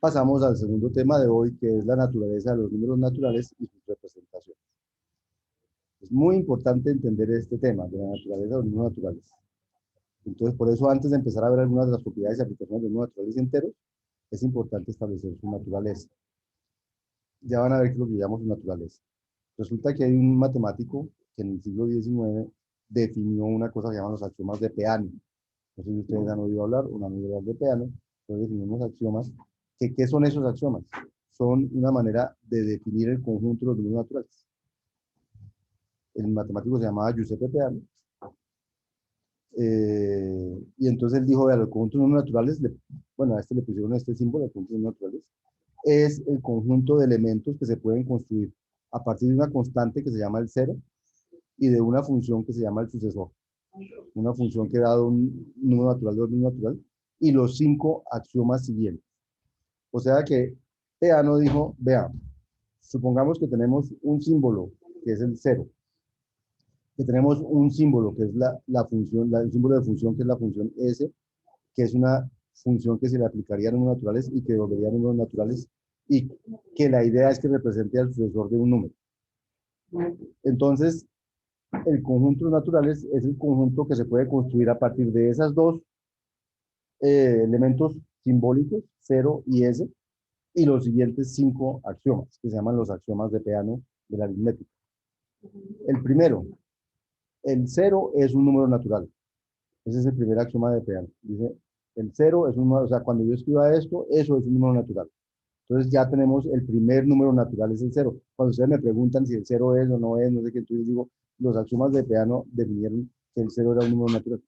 pasamos al segundo tema de hoy, que es la naturaleza de los números naturales y sus representaciones. Es muy importante entender este tema de la naturaleza de los números naturales. Entonces, por eso, antes de empezar a ver algunas de las propiedades y aplicaciones de los números naturales enteros, es importante establecer su naturaleza. Ya van a ver qué es lo que llamamos su naturaleza. Resulta que hay un matemático que en el siglo XIX definió una cosa que llaman los axiomas de Peano. No sé si ustedes han oído hablar o no han oído hablar de Peano, pero definió unos axiomas. ¿Qué son esos axiomas? Son una manera de definir el conjunto de los números naturales. El matemático se llamaba Giuseppe Peano. Y entonces él dijo, vea, los conjuntos de números naturales, bueno, a este le pusieron este símbolo, el conjunto de números naturales, es el conjunto de elementos que se pueden construir a partir de una constante que se llama el cero y de una función que se llama el sucesor. Una función que dado un número natural de orden natural y los 5 axiomas siguientes. O sea que Peano dijo, vea, supongamos que tenemos un símbolo que es el cero, que tenemos un símbolo que es la función, el símbolo de función que es la función S, que es una función que se le aplicaría a números naturales y que devolvería números naturales y que la idea es que represente al sucesor de un número. Entonces, el conjunto de naturales es el conjunto que se puede construir a partir de esas dos elementos simbólicos, 0 y S, y los siguientes 5 axiomas, que se llaman los axiomas de Peano de la aritmética. El primero, el 0 es un número natural. Ese es el primer axioma de Peano. Dice, el 0 es un número, o sea, cuando yo escriba esto, eso es un número natural. Entonces ya tenemos el primer número natural, es el 0. Cuando ustedes me preguntan si el 0 es o no es, no sé qué, entonces digo, los axiomas de Peano definieron que el 0 era un número natural.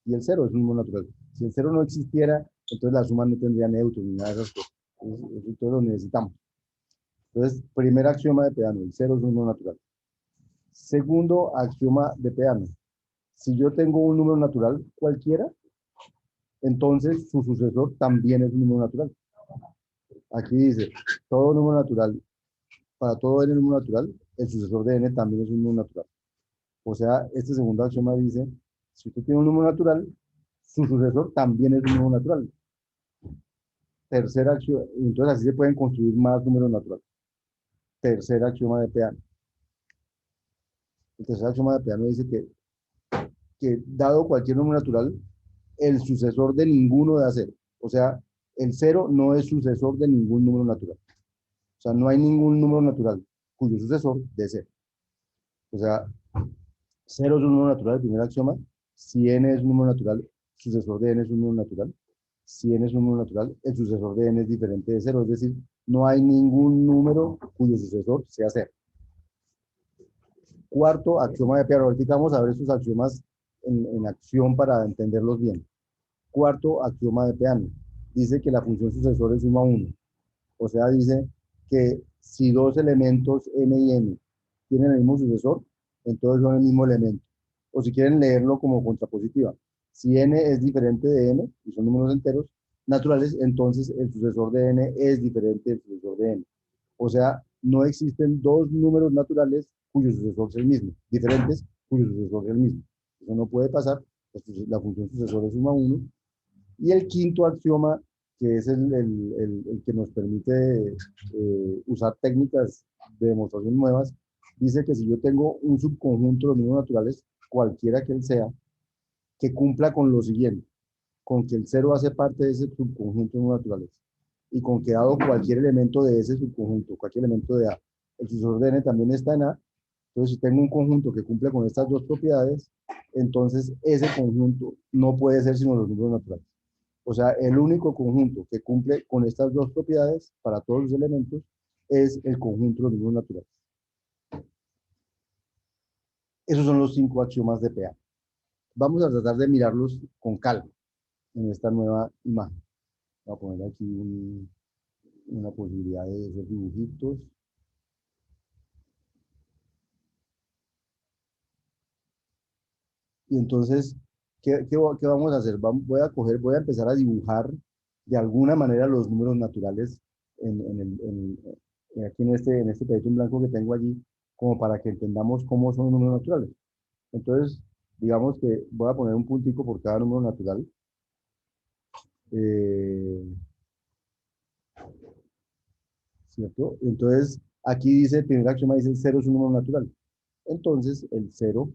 Y el 0 es un número natural. Si el 0 no existiera, entonces la suma no tendría neutros ni nada de esas cosas. Entonces lo necesitamos. Entonces, primer axioma de Peano, el 0 es un número natural. Segundo axioma de Peano, si yo tengo un número natural cualquiera, entonces su sucesor también es un número natural. Aquí dice, todo número natural, para todo n número natural, el sucesor de n también es un número natural. O sea, este segundo axioma dice, si usted tiene un número natural, su sucesor también es un número natural. Tercer axioma, entonces así se pueden construir más números naturales. Tercer axioma de Peano. El tercer axioma de Peano dice que dado cualquier número natural, el sucesor de ninguno da cero. O sea, el cero no es sucesor de ningún número natural. O sea, no hay ningún número natural cuyo sucesor dé cero. O sea, cero es un número natural, el primer axioma. Si n es un número natural, sucesor de n es un número natural. Si n es un número natural, el sucesor de n es diferente de cero. Es decir, no hay ningún número cuyo sucesor sea cero. Cuarto axioma de Peano. Ahorita vamos a ver estos axiomas en acción para entenderlos bien. Cuarto axioma de Peano. Dice que la función sucesor es 1 a 1. O sea, dice que si dos elementos n y n tienen el mismo sucesor, entonces son el mismo elemento. O si quieren leerlo como contrapositiva, si n es diferente de n, y son números enteros naturales, entonces el sucesor de n es diferente del sucesor de n. O sea, no existen dos números naturales cuyo sucesor sea el mismo, diferentes cuyo sucesor sea el mismo. Eso no puede pasar, la función sucesor es 1 a 1. Y el quinto axioma, que es el que nos permite usar técnicas de demostración nuevas, dice que si yo tengo un subconjunto de los números naturales, cualquiera que él sea, que cumpla con lo siguiente, con que el cero hace parte de ese subconjunto de números naturales, y con que dado cualquier elemento de ese subconjunto, cualquier elemento de A, el sucesor de N también está en A, entonces si tengo un conjunto que cumple con estas dos propiedades, entonces ese conjunto no puede ser sino los números naturales. O sea, el único conjunto que cumple con estas dos propiedades para todos los elementos es el conjunto de los números naturales. Esos son los 5 axiomas de Peano. Vamos a tratar de mirarlos con calma en esta nueva imagen. Voy a poner aquí una posibilidad de hacer dibujitos. Y entonces, ¿qué vamos a hacer? Voy a empezar a dibujar de alguna manera los números naturales aquí en este pedacito en blanco que tengo allí, como para que entendamos cómo son los números naturales. Entonces, digamos que voy a poner un puntico por cada número natural. ¿cierto? Entonces, aquí dice, el primer axioma dice, el cero es un número natural. Entonces, el cero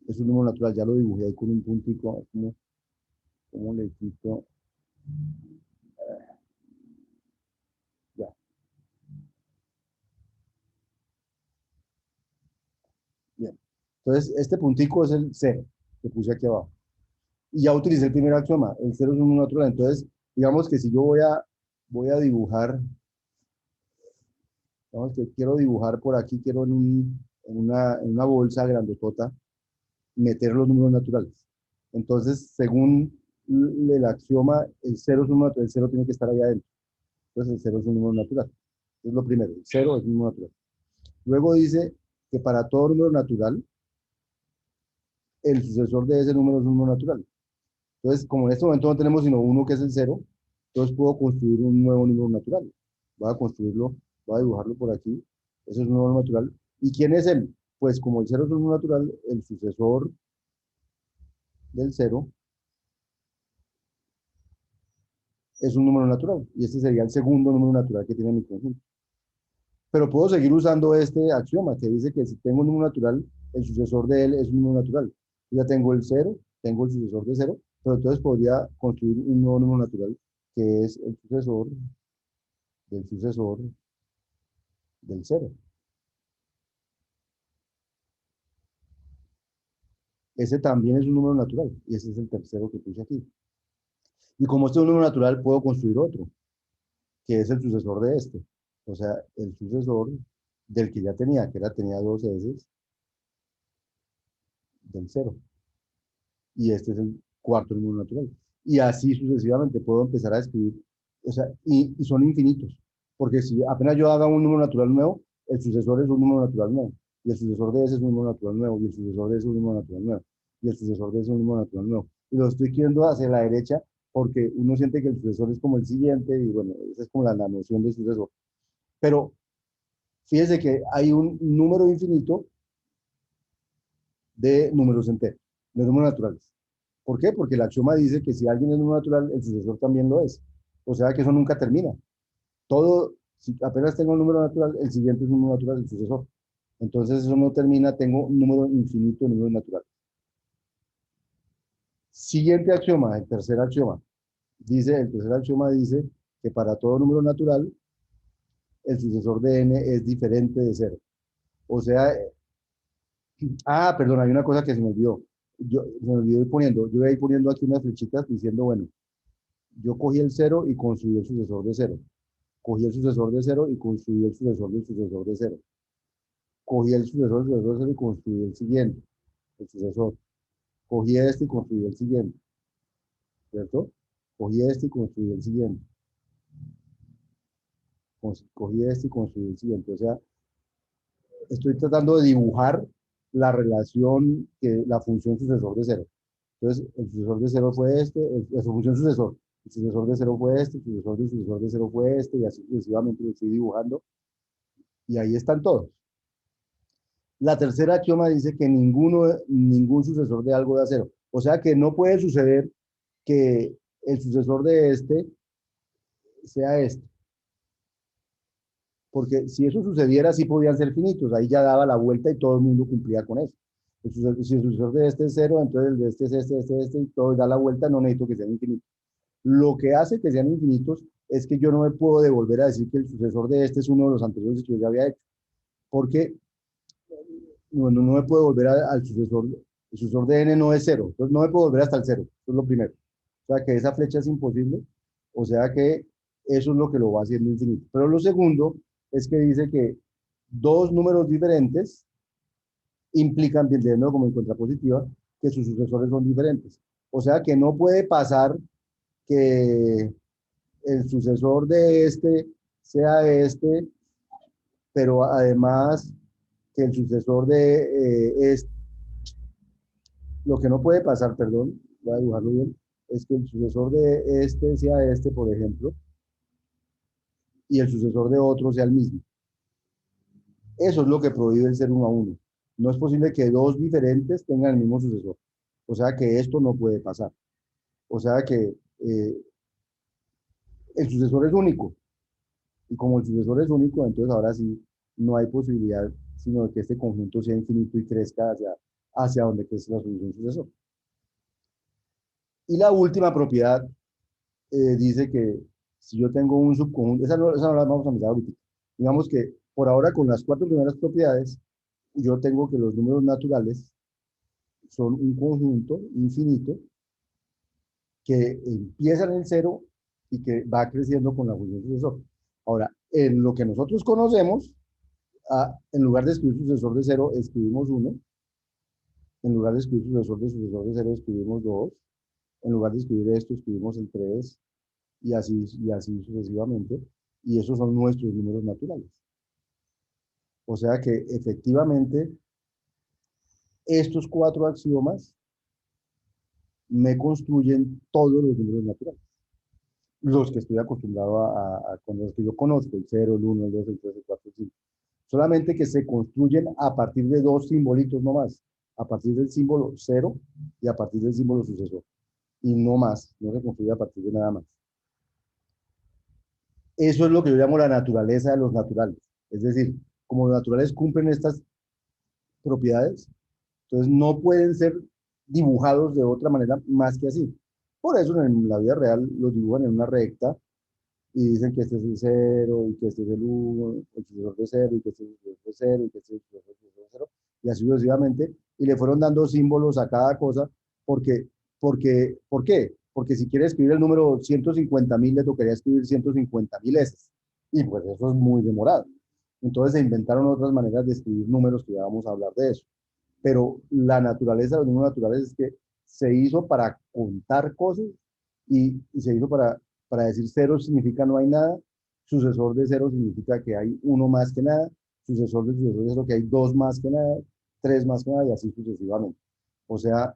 es un número natural, ya lo dibujé ahí con un puntico, ¿cómo le quito? Ya, bien. Entonces, este puntico es el cero que puse aquí abajo. Y ya utilicé el primer axioma, el cero es un número natural. Entonces, digamos que si yo voy a dibujar, digamos que quiero dibujar por aquí, quiero en una bolsa grandotota, meter los números naturales. Entonces, según el axioma, el cero es un número natural, el cero tiene que estar ahí adentro. Entonces, el cero es un número natural. Es lo primero, el cero es un número natural. Luego dice que para todo número natural, el sucesor de ese número es un número natural. Entonces, como en este momento no tenemos sino uno que es el cero, entonces puedo construir un nuevo número natural. Voy a construirlo, voy a dibujarlo por aquí. Eso es un número natural. ¿Y quién es él? Pues como el cero es un número natural, el sucesor del cero es un número natural. Y este sería el segundo número natural que tiene mi conjunto. Pero puedo seguir usando este axioma que dice que si tengo un número natural, el sucesor de él es un número natural. Ya tengo el cero, tengo el sucesor de cero, pero entonces podría construir un nuevo número natural que es el sucesor del cero. Ese también es un número natural y ese es el tercero que puse aquí. Y como este es un número natural, puedo construir otro, que es el sucesor de este. O sea, el sucesor del que ya tenía, tenía dos S del cero. Y este es el cuarto número natural. Y así sucesivamente puedo empezar a escribir, o sea, y son infinitos, porque si apenas yo haga un número natural nuevo, el sucesor es un número natural nuevo, y el sucesor de ese es un número natural nuevo, y el sucesor de ese es un número natural nuevo, y el sucesor de ese es un número natural nuevo. Y lo estoy queriendo hacia la derecha porque uno siente que el sucesor es como el siguiente, y bueno, esa es como la noción de sucesor. Pero fíjese que hay un número infinito de números enteros, de números naturales. ¿Por qué? Porque el axioma dice que si alguien es número natural, el sucesor también lo es. O sea que eso nunca termina. Todo, si apenas tengo un número natural, el siguiente es un número natural, el sucesor. Entonces eso no termina, tengo un número infinito de números naturales. Siguiente axioma, el tercer axioma. El tercer axioma dice que para todo número natural, el sucesor de n es diferente de cero. O sea, perdón, hay una cosa que se me olvidó. Se me olvidó ir poniendo, yo voy a ir poniendo aquí unas flechitas diciendo, bueno, yo cogí el cero y construí el sucesor de cero. Cogí el sucesor de cero y construí el sucesor del sucesor de cero. Cogí el sucesor del sucesor de cero y construí el siguiente, el sucesor. Cogí este y construí el siguiente, ¿cierto? Cogí este y construí el siguiente. Cogí este y construí el siguiente. O sea, estoy tratando de dibujar la relación, la función sucesor de cero. Entonces, el sucesor de cero fue este, la función sucesor. El sucesor de cero fue este, el sucesor de cero fue este, y así sucesivamente lo estoy dibujando. Y ahí están todos. La tercera axioma dice que ningún sucesor de algo da cero. O sea que no puede suceder que el sucesor de este sea este. Porque si eso sucediera, sí podían ser finitos. Ahí ya daba la vuelta y todo el mundo cumplía con eso. Si el sucesor de este es cero, entonces el de este es este, y todo da la vuelta, no necesito que sean infinitos. Lo que hace que sean infinitos es que yo no me puedo devolver a decir que el sucesor de este es uno de los anteriores que yo ya había hecho. Porque no me puedo volver al sucesor. El sucesor de n no es cero. Entonces no me puedo volver hasta el cero. Eso es lo primero. O sea que esa flecha es imposible. O sea que eso es lo que lo va haciendo infinito. Pero lo segundo es que dice que dos números diferentes implican, viendo como en contrapositiva, que sus sucesores son diferentes. O sea que no puede pasar que el sucesor de este sea este, pero además que el sucesor de este, lo que no puede pasar, perdón, voy a dibujarlo bien, es que el sucesor de este sea este, por ejemplo, y el sucesor de otro sea el mismo. Eso es lo que prohíbe el ser uno a uno. No es posible que dos diferentes tengan el mismo sucesor. O sea que esto no puede pasar. O sea que el sucesor es único. Y como el sucesor es único, entonces ahora sí no hay posibilidad sino de que este conjunto sea infinito y crezca hacia donde crece la solución sucesor. Y la última propiedad dice que si yo tengo un subconjunto, esa no la vamos a mirar ahorita. Digamos que por ahora con las cuatro primeras propiedades, yo tengo que los números naturales son un conjunto infinito que empieza en el cero y que va creciendo con la función sucesor. Ahora, en lo que nosotros conocemos, en lugar de escribir sucesor de cero, escribimos uno. En lugar de escribir sucesor de cero, escribimos dos. En lugar de escribir esto, escribimos el 3 y así sucesivamente. Y esos son nuestros números naturales. O sea que efectivamente estos cuatro axiomas me construyen todos los números naturales. Los que estoy acostumbrado con los que yo conozco, el 0, el 1, el 2, el 3, el 4, el 5. Solamente que se construyen a partir de dos simbolitos nomás, a partir del símbolo 0 y a partir del símbolo sucesor. Y no más, no se construye a partir de nada más. Eso es lo que yo llamo la naturaleza de los naturales. Es decir, como los naturales cumplen estas propiedades, entonces no pueden ser dibujados de otra manera más que así. Por eso en la vida real los dibujan en una recta y dicen que este es el 0 y que este es el 1, el sucesor de 0 y que este es el sucesor de 0 y que este es el sucesor de 0 y así sucesivamente. Y le fueron dando símbolos a cada cosa porque, ¿por qué? Porque si quiere escribir el número 150.000 le tocaría escribir 150.000 S. Y pues eso es muy demorado. Entonces se inventaron otras maneras de escribir números que ya vamos a hablar de eso. Pero la naturaleza de los números naturales es que se hizo para contar cosas y se hizo para decir cero significa no hay nada, sucesor de cero significa que hay uno más que nada, sucesor de cero que hay dos más que nada, tres más que nada y así sucesivamente. O sea,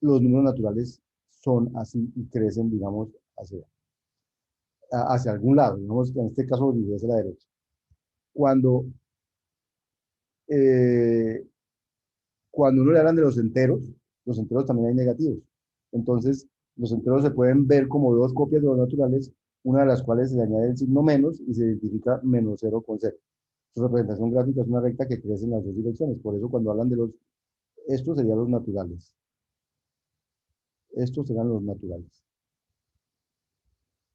los números naturales son así y crecen, digamos, hacia algún lado, digamos que en este caso hacia la derecha. Cuando, eh, cuando uno le hablan de los enteros también hay negativos. Entonces, los enteros se pueden ver como dos copias de los naturales, una de las cuales se le añade el signo menos y se identifica menos cero con cero. Su representación gráfica es una recta que crece en las dos direcciones. Por eso cuando hablan de estos serían los naturales. Estos serán los naturales.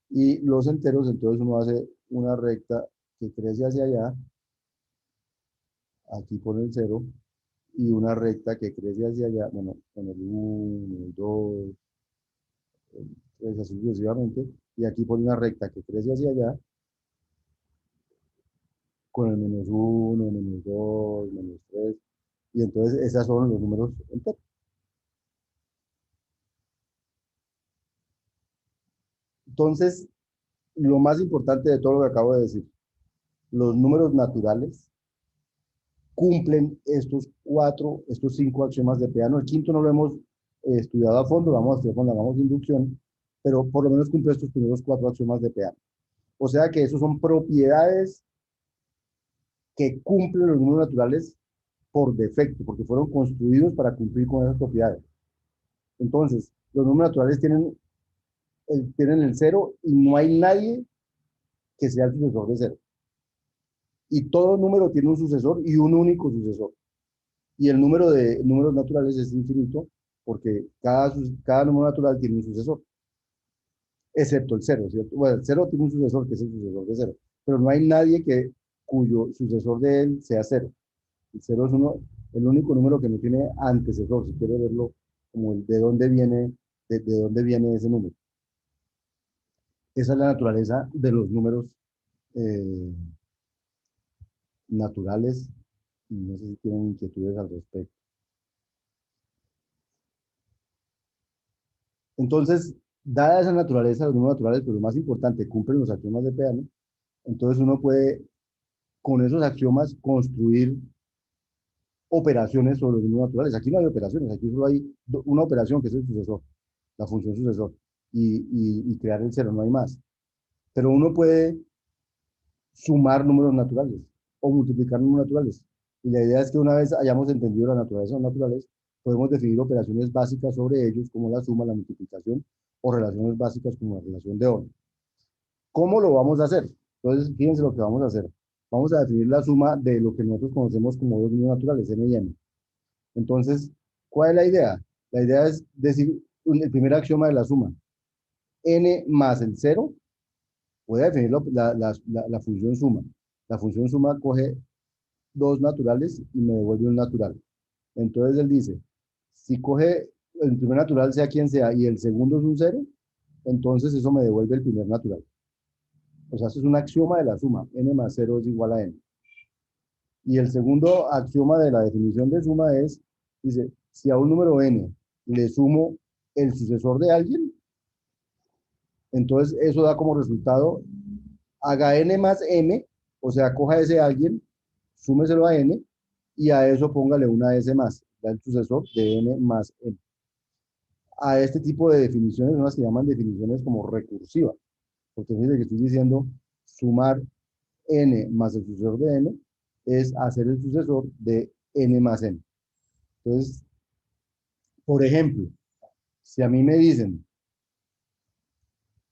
Y los enteros, entonces uno hace una recta que crece hacia allá, aquí pone el cero, y una recta que crece hacia allá, bueno, con el 1, el 2, el 3, así sucesivamente, y aquí pone una recta que crece hacia allá, con el menos 1, menos 2, menos 3, y entonces esos son los números enteros. Entonces, lo más importante de todo lo que acabo de decir, los números naturales cumplen estos cinco axiomas de Peano. El quinto no lo hemos estudiado a fondo, vamos a estudiar cuando hagamos inducción, pero por lo menos cumple estos primeros cuatro axiomas de Peano. O sea que esos son propiedades que cumplen los números naturales por defecto, porque fueron construidos para cumplir con esas propiedades. Entonces, los números naturales tienen el cero y no hay nadie que sea el sucesor de cero. Y todo número tiene un sucesor y un único sucesor. Y el número de números naturales es infinito porque cada número natural tiene un sucesor, excepto el cero, ¿cierto? Bueno, el cero tiene un sucesor que es el sucesor de cero, pero no hay nadie cuyo sucesor de él sea cero. El cero es el único número que no tiene antecesor, si quiere verlo como de dónde viene, de dónde viene ese número. Esa es la naturaleza de los números eh, naturales, y no sé si tienen inquietudes al respecto. Entonces, dada esa naturaleza de los números naturales, pero lo más importante, cumplen los axiomas de Peano, entonces uno puede, con esos axiomas, construir operaciones sobre los números naturales. Aquí no hay operaciones, aquí solo hay una operación que es el sucesor, la función sucesor, y crear el cero, no hay más. Pero uno puede sumar números naturales o multiplicar números naturales. Y la idea es que una vez hayamos entendido la naturaleza de los naturales, podemos definir operaciones básicas sobre ellos, como la suma, la multiplicación, o relaciones básicas como la relación de orden. ¿Cómo lo vamos a hacer? Entonces, fíjense lo que vamos a hacer. Vamos a definir la suma de lo que nosotros conocemos como dos números naturales, n y n. Entonces, ¿cuál es la idea? La idea es decir el primer axioma de la suma. N más el cero, voy a definir la función suma. La función suma coge dos naturales y me devuelve un natural. Entonces él dice, si coge el primer natural, sea quien sea, y el segundo es un cero, entonces eso me devuelve el primer natural. O sea, eso es un axioma de la suma. N más cero es igual a n. Y el segundo axioma de la definición de suma es, dice, si a un número n le sumo el sucesor de alguien, entonces eso da como resultado, haga n más m, o sea, coja ese alguien, súmeselo a n, y a eso póngale una s más, da el sucesor de n más m. A este tipo de definiciones son las que llaman definiciones como recursivas, porque fíjense que estoy diciendo sumar n más el sucesor de n es hacer el sucesor de n más n. Entonces, por ejemplo, si a mí me dicen,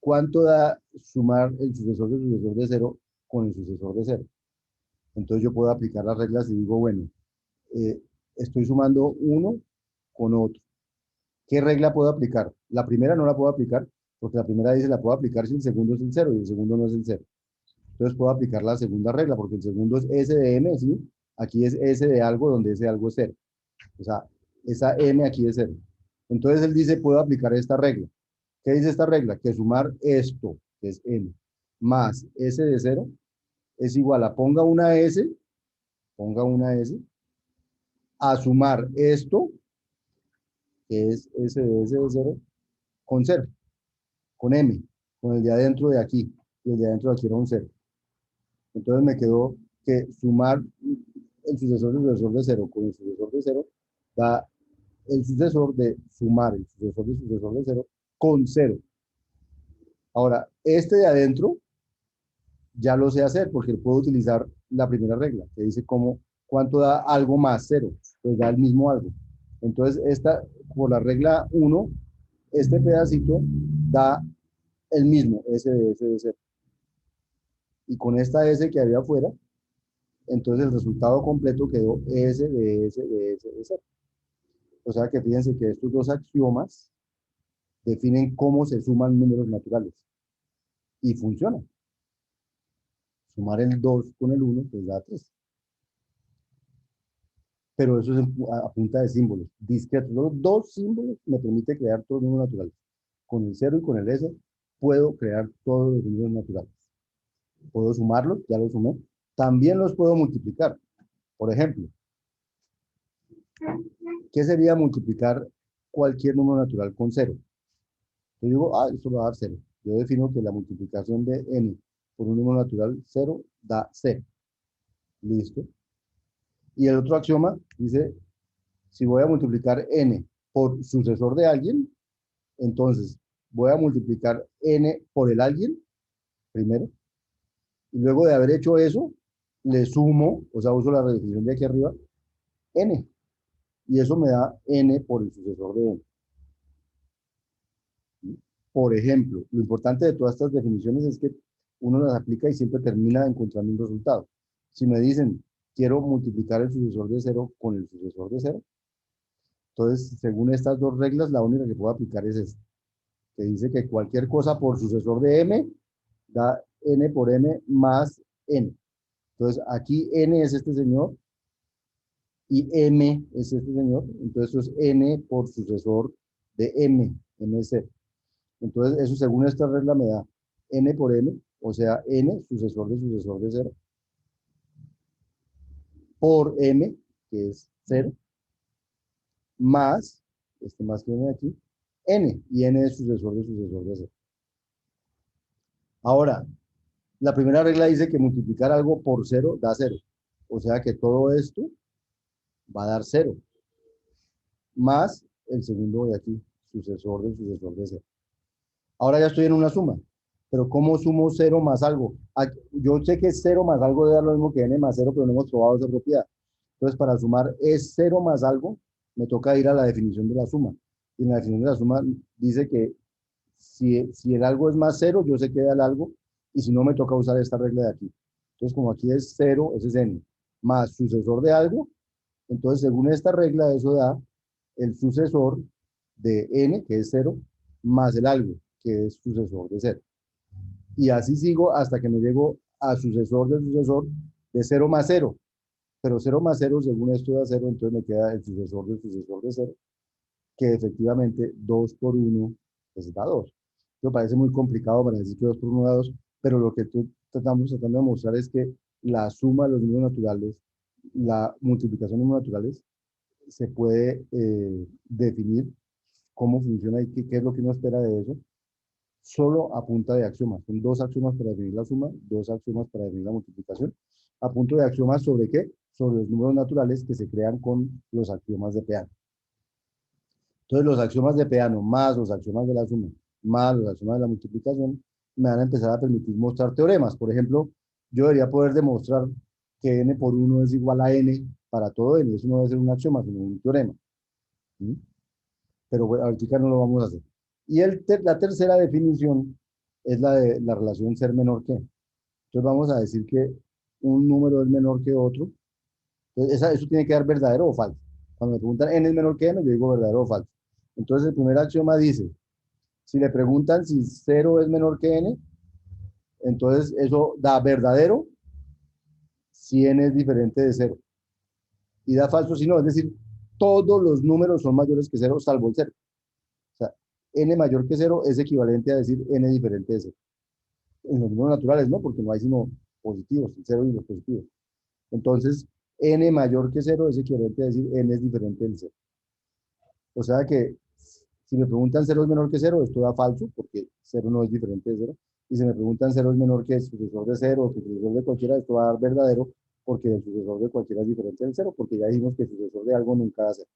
¿cuánto da sumar el sucesor de cero con el sucesor de cero? Entonces yo puedo aplicar las reglas y digo, bueno, eh, estoy sumando uno con otro. ¿Qué regla puedo aplicar? La primera no la puedo aplicar, porque la primera dice la puedo aplicar si el segundo es el cero y el segundo no es el cero. Entonces puedo aplicar la segunda regla, porque el segundo es S de M, ¿sí? Aquí es S de algo donde ese algo es cero. O sea, esa M aquí es cero. Entonces él dice, puedo aplicar esta regla. ¿Qué dice esta regla? Que sumar esto, que es N, más S de cero, es igual a ponga una S, a sumar esto, que es S de cero, con cero, con M, con el de adentro de aquí, y el de adentro de aquí era un cero. Entonces me quedó que sumar el sucesor de cero con el sucesor de cero da el sucesor de sumar el sucesor de cero con cero. Ahora, este de adentro ya lo sé hacer porque puedo utilizar la primera regla, que dice cuánto da algo más cero, pues da el mismo algo. Entonces, por la regla 1, este pedacito da el mismo, S de cero. Y con esta S que había afuera, entonces el resultado completo quedó S de S de S de cero. O sea que fíjense que estos dos axiomas definen cómo se suman números naturales. Y funciona. Sumar el 2 con el 1, pues da 3. Pero eso es a punta de símbolos discretos. Los dos símbolos me permite crear todos los números naturales. Con el 0 y con el S puedo crear todos los números naturales. Puedo sumarlos, ya los sumé. También los puedo multiplicar. Por ejemplo, ¿qué sería multiplicar cualquier número natural con 0? Yo digo, esto va a dar 0. Yo defino que la multiplicación de n por un número natural 0 da 0. Listo. Y el otro axioma dice, si voy a multiplicar n por sucesor de alguien, entonces voy a multiplicar n por el alguien, primero, y luego de haber hecho eso, le sumo, o sea, uso la redefinición de aquí arriba, n, y eso me da n por el sucesor de n. Por ejemplo, lo importante de todas estas definiciones es que uno las aplica y siempre termina encontrando un resultado. Si me dicen, quiero multiplicar el sucesor de 0 con el sucesor de 0, entonces, según estas dos reglas, la única que puedo aplicar es esta, que dice que cualquier cosa por sucesor de m da n por m más n. Entonces, aquí n es este señor y m es este señor. Entonces, eso es n por sucesor de m, m es 0. Entonces, eso según esta regla me da n por m, o sea, n sucesor de 0, por m, que es 0, más, este más que viene aquí, n, y n es sucesor de 0. Ahora, la primera regla dice que multiplicar algo por 0 da 0. O sea que todo esto va a dar 0. Más el segundo de aquí, sucesor de 0. Ahora ya estoy en una suma. Pero ¿cómo sumo 0 más algo? Yo sé que 0 más algo debe dar lo mismo que n más 0, pero no hemos probado esa propiedad. Entonces, para sumar es 0 más algo, me toca ir a la definición de la suma. Y en la definición de la suma dice que si el algo es más 0, yo sé que da el algo, y si no me toca usar esta regla de aquí. Entonces, como aquí es 0, ese es n, más sucesor de algo, entonces según esta regla eso da el sucesor de n, que es 0, más el algo, que es sucesor de 0. Y así sigo hasta que me llego a sucesor de 0 más 0. Pero 0 más 0, según esto da 0, entonces me queda el sucesor de 0, que efectivamente 2 por 1 pues da 2. Me parece muy complicado para decir que 2 por 1 da 2, pero lo que estamos tratando de mostrar es que la suma de los números naturales, la multiplicación de números naturales, se puede definir cómo funciona y qué es lo que uno espera de eso, solo a punta de axiomas. Son dos axiomas para definir la suma, dos axiomas para definir la multiplicación. A punto de axiomas sobre qué? Sobre los números naturales que se crean con los axiomas de Peano. Entonces, los axiomas de Peano más los axiomas de la suma más los axiomas de la multiplicación me van a empezar a permitir mostrar teoremas. Por ejemplo, yo debería poder demostrar que n por 1 es igual a n para todo n. Eso no debe ser un axioma, sino un teorema. ¿Sí? Pero bueno, ahorita no lo vamos a hacer. Y la tercera definición es la de la relación ser menor que. Entonces vamos a decir que un número es menor que otro. Entonces eso tiene que dar verdadero o falso. Cuando me preguntan n es menor que n, yo digo verdadero o falso. Entonces el primer axioma dice, si le preguntan si 0 es menor que n, entonces eso da verdadero si n es diferente de 0. Y da falso si no, es decir, todos los números son mayores que 0 salvo el 0. O sea, n mayor que 0 es equivalente a decir n diferente de 0. En los números naturales no, porque no hay sino positivos, el 0 y los positivos. Entonces, n mayor que 0 es equivalente a decir n es diferente del 0. O sea que si me preguntan 0 es menor que 0, esto da falso, porque 0 no es diferente de 0. Y si me preguntan 0 es menor que el sucesor de 0 o que el sucesor de cualquiera, esto va a dar verdadero, porque el sucesor de cualquiera es diferente del 0, porque ya dijimos que el sucesor de algo nunca va a ser.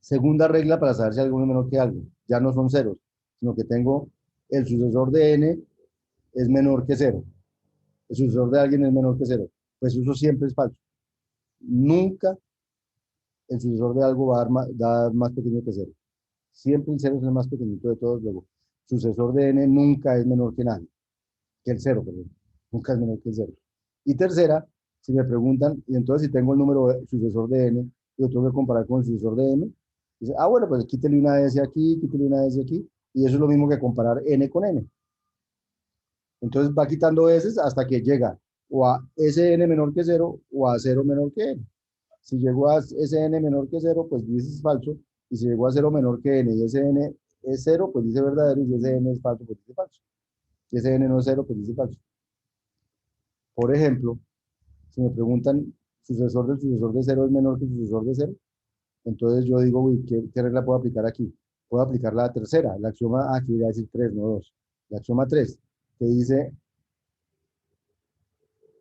Segunda regla para saber si algo es menor que algo. Ya no son ceros, sino que tengo el sucesor de n es menor que 0. El sucesor de alguien es menor que 0. Pues eso siempre es falso. Nunca el sucesor de algo va a dar más pequeño que 0. Siempre el 0 es el más pequeñito de todos. Luego, sucesor de n nunca es menor que nada, que el 0, perdón. Nunca es menor que el 0. Y tercera, si me preguntan, y entonces si tengo el número sucesor de n, lo tengo que comparar con el sucesor de m, dice, bueno, pues quítale una s aquí, quítale una s aquí, y eso es lo mismo que comparar n con n. Entonces va quitando s hasta que llega o a Sn menor que 0 o a 0 menor que n. Si llegó a Sn menor que 0, pues dice es falso. Y si llegó a 0 menor que n y Sn es 0, pues dice verdadero. Y si Sn es falso, pues dice falso. Si Sn no es 0, pues dice falso. Por ejemplo, si me preguntan, sucesor del sucesor de 0 es menor que el sucesor de 0, entonces yo digo, uy, ¿qué regla puedo aplicar aquí? Puedo aplicar la tercera, el axioma, aquí voy a decir 3, no 2. El axioma 3, que dice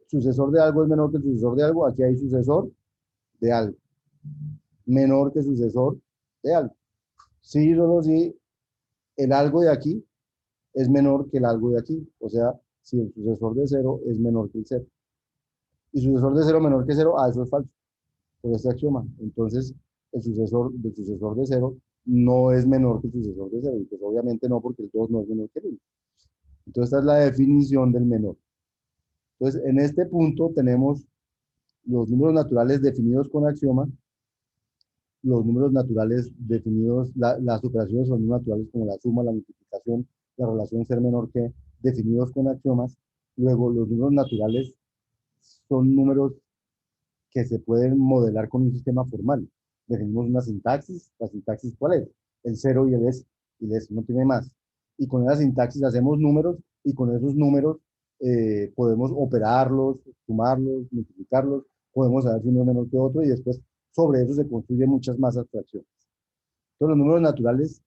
sucesor de algo es menor que el sucesor de algo, aquí hay sucesor de algo, menor que sucesor de algo. Sí, solo si el algo de aquí es menor que el algo de aquí, o sea, si el sucesor de 0 es menor que el 0. Y sucesor de 0 menor que 0, eso es falso, por este axioma. Entonces, el sucesor del sucesor de 0 no es menor que el sucesor de 0, y pues obviamente no, porque el 2 no es menor que el 1. Entonces, esta es la definición del menor. Entonces, en este punto tenemos los números naturales definidos con axioma, los números naturales definidos, las operaciones son naturales como la suma, la multiplicación, la relación ser menor que, definidos con axiomas. Luego, los números naturales son números que se pueden modelar con un sistema formal. Definimos una sintaxis. ¿La sintaxis cuál es? El 0 y el s. Y el s no tiene más. Y con esa sintaxis hacemos números, y con esos números podemos operarlos, sumarlos, multiplicarlos, podemos saber si uno es menor que otro, y después sobre eso se construyen muchas más abstracciones. Entonces los números naturales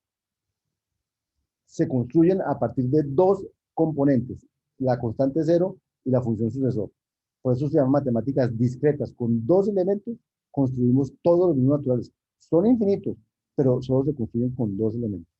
se construyen a partir de dos componentes, la constante cero y la función sucesor. Por eso se llaman matemáticas discretas. Con dos elementos construimos todos los números naturales. Son infinitos, pero solo se construyen con dos elementos.